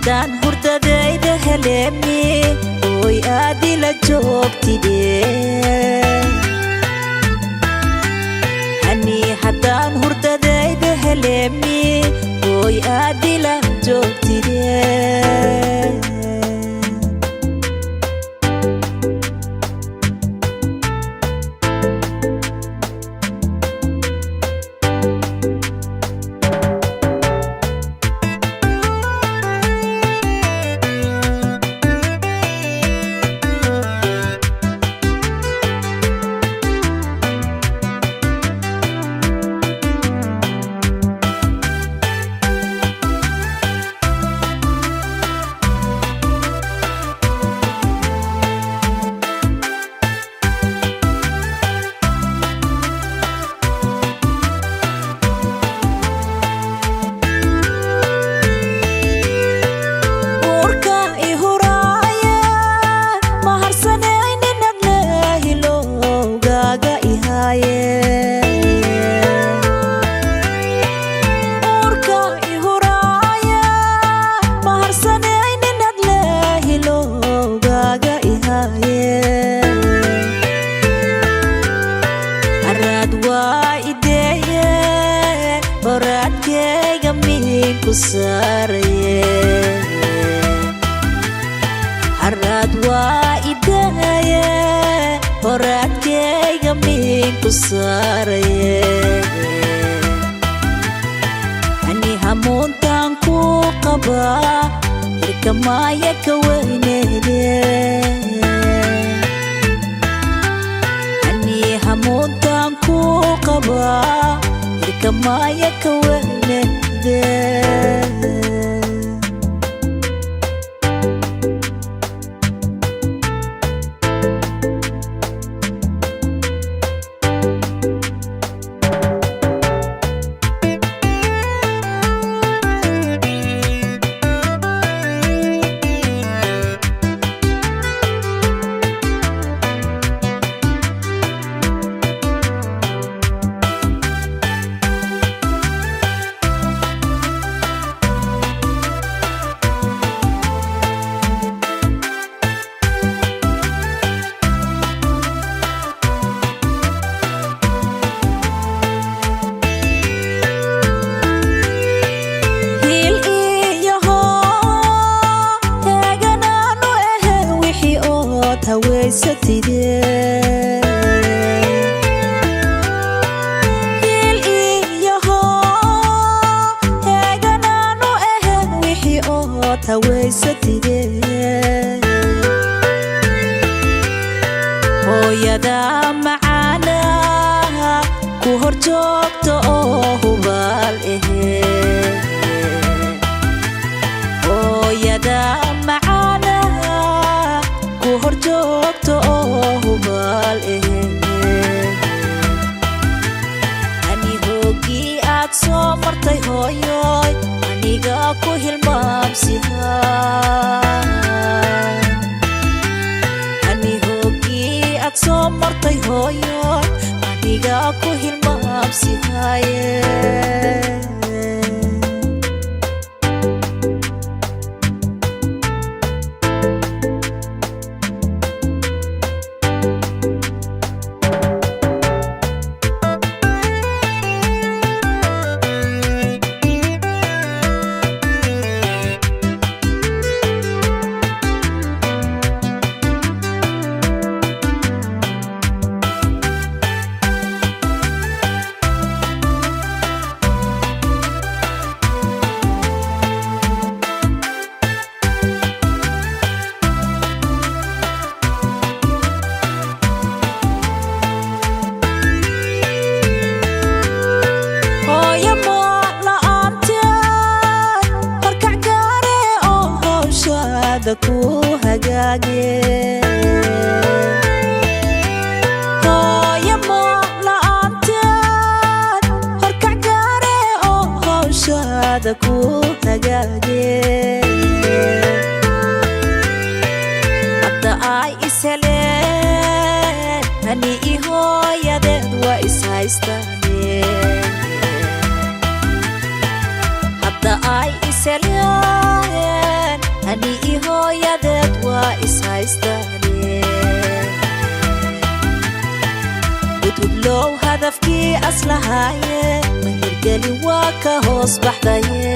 haddaan hurdadayda helemi oy aad ila joogtidee hani haddaan hurdadayda helemi oy aad ila joogtidee harad waa idaaye horaadkayga miinku saaraye hani hamuuntaan ku qabaa hirkamaaya ka weyneede hani hamuuntaan ku qabaa hirkamaaya ka weyneede hil iyo heeganaanu ahayn wixii ood haweysatidee hooyada macaana ku hor joogta oo hubaal ahee hooyada macaana ku hor joogta oo hubaal ahee hani hoogii aad soo martay hooyoy aniga ku hilmaamsihaa hani hoogii aad soo martay hooyoy aniga ku hilmaamsihaaye ku hagaage hooyo la'aanteed horkac gaare oo hawshaada ku hagaage hadda ay isheleen hani i hooyadeed waa ishaystaane hadda ay isheleen hani ihooyadeed waa ishaystaane udhudlow hadafkii aslahaaye mahirgelin waa ka hoos baxdaye